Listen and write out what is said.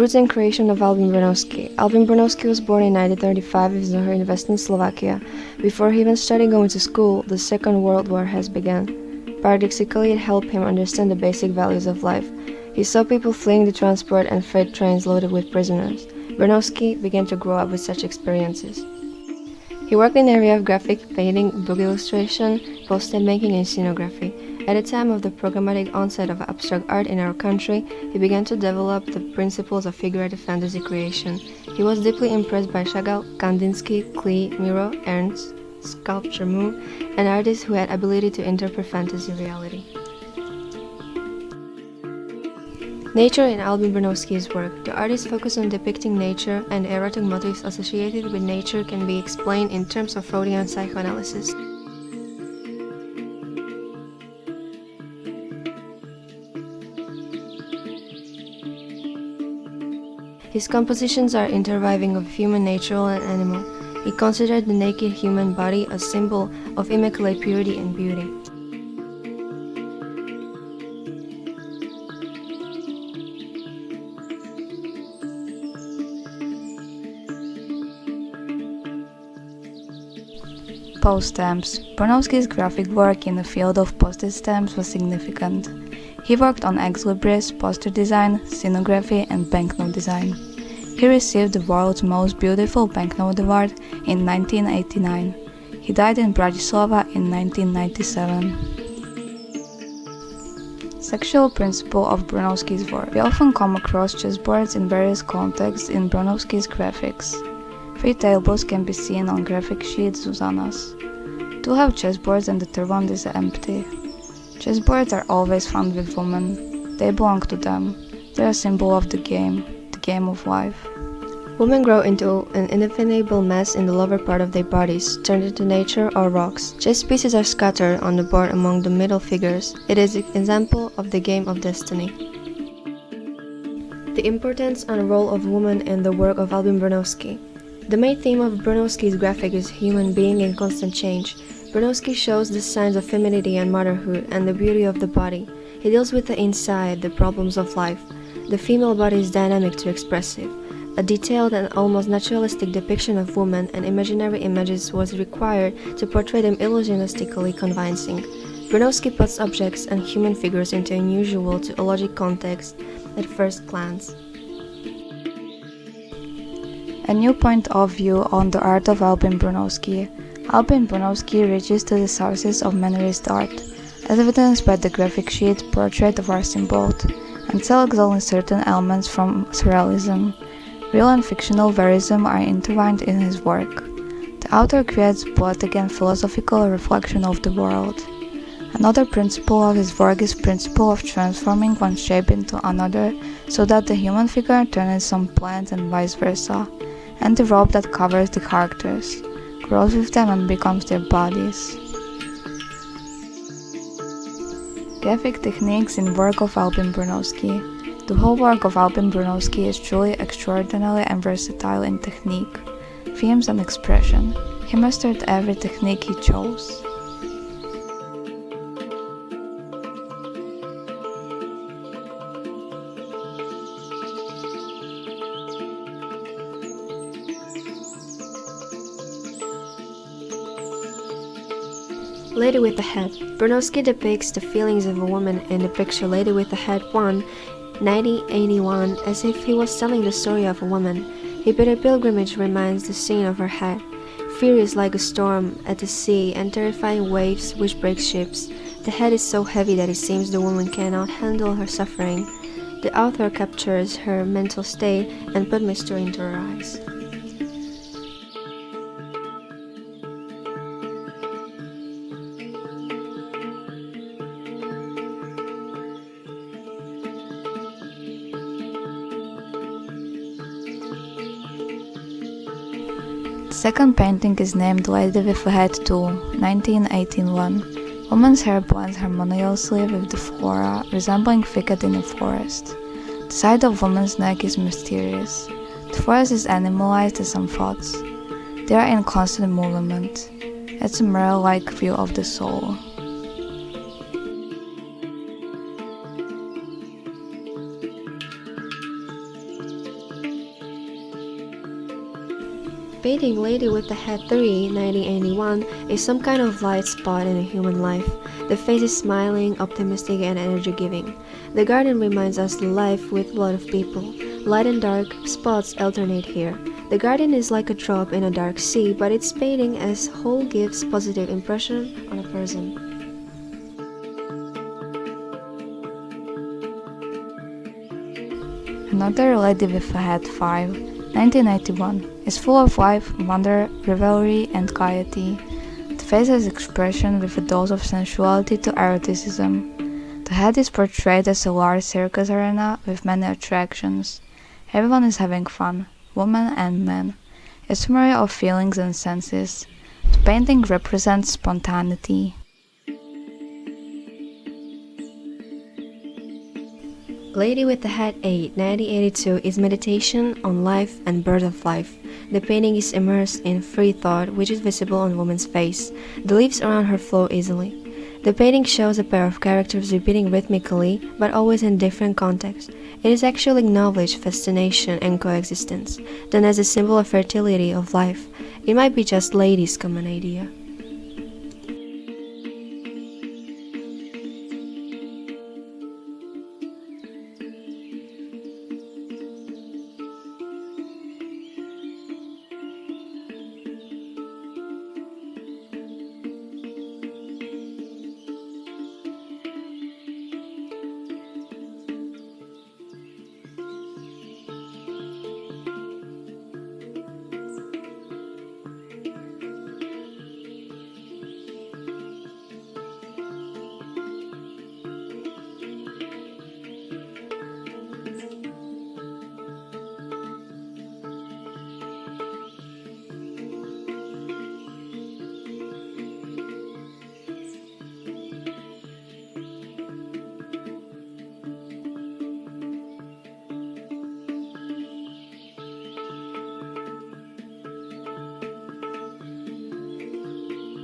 Roots and creation of Albin Brunovský. Albin Brunovský was born in 1935 in Zahor in Slovakia. Before he even started going to school, the Second World War has begun. Paradoxically, it helped him understand the basic values of life. He saw people fleeing the transport and freight trains loaded with prisoners. Brunovský began to grow up with such experiences. He worked in the area of graphic painting, book illustration, postage making, and scenography. At the time of the programmatic onset of abstract art in our country, he began to develop the principles of figurative fantasy creation. He was deeply impressed by Chagall, Kandinsky, Klee, Miro, Ernst, sculptor Mu, and artists who had ability to interpret fantasy reality. Nature in Albin Brunovský's work. The artist focused on depicting nature, and erotic motifs associated with nature can be explained in terms of Freudian psychoanalysis. His compositions are interweaving of human, natural, and animal. He considered the naked human body a symbol of immaculate purity and beauty. Post stamps. Brunovský's graphic work in the field of postage stamps was significant. He worked on ex libris, poster design, scenography, and banknote design. He received the world's most beautiful banknote award in 1989. He died in Bratislava in 1997. Sexual principle of Brunovský's work. We often come across chessboards in various contexts in Brunovský's graphics. 3 tables can be seen on graphic sheet Zuzana's. 2 have chessboards and the third one is empty. Chessboards are always found with women. They belong to them. They are a symbol of the game of life. Women grow into an indefinable mass in the lower part of their bodies, turned into nature or rocks. Chess pieces are scattered on the board among the middle figures. It is an example of the game of destiny. The importance and role of women in the work of Albin Brunovský. The main theme of Brunovský's graphic is human being in constant change. Brunovský shows the signs of femininity and motherhood and the beauty of the body. He deals with the inside, the problems of life. The female body is dynamic to expressive. A detailed and almost naturalistic depiction of women and imaginary images was required to portray them illusionistically convincing. Brunovský puts objects and human figures into unusual to illogic context at first glance. A new point of view on the art of Albin Brunovský. Albin Brunovský reaches to the sources of Mannerist art, as evidenced by the graphic sheet Portrait of Arcimboldt, and selects only certain elements from surrealism. Real and fictional verism are intertwined in his work. The author creates poetic and philosophical reflection of the world. Another principle of his work is principle of transforming one shape into another, so that the human figure turns into some plant and vice versa, and the robe that covers the characters grows with them and becomes their bodies. Graphic techniques in work of Albin Brunovský. The whole work of Albin Brunovský is truly extraordinary and versatile in technique, themes and expression. He mastered every technique he chose. Lady with the Head. Brunovský depicts the feelings of a woman in the picture Lady with the Head 1, 1981, as if he was telling the story of a woman. A bitter pilgrimage reminds the scene of her head. Furious like a storm at the sea and terrifying waves which break ships. The head is so heavy that it seems the woman cannot handle her suffering. The author captures her mental state and put mystery into her eyes. The second painting is named Lady with the Head 2, 1981. Woman's hair blends harmoniously with the flora, resembling thicket in a forest. The side of woman's neck is mysterious. The forest is animalized as some thoughts. They are in constant movement. It's a mirror-like view of the soul. Painting Lady with the Hat 3, 1981, is some kind of light spot in a human life. The face is smiling, optimistic, and energy-giving. The garden reminds us the life with a lot of people. Light and dark spots alternate here. The garden is like a drop in a dark sea, but its painting as whole gives positive impression on a person. Another Lady with a Hat 5, 1991, is full of life, wonder, revelry, and gaiety. The face has expression with a dose of sensuality to eroticism. The head is portrayed as a large circus arena with many attractions. Everyone is having fun, women and men. A summary of feelings and senses. The painting represents spontaneity. Lady with the Hat 8, 1982 is meditation on life and birth of life. The painting is immersed in free thought, which is visible on woman's face. The leaves around her flow easily. The painting shows a pair of characters repeating rhythmically, but always in different contexts. It is actually acknowledged fascination and coexistence, done as a symbol of fertility of life. It might be just Lady's common idea.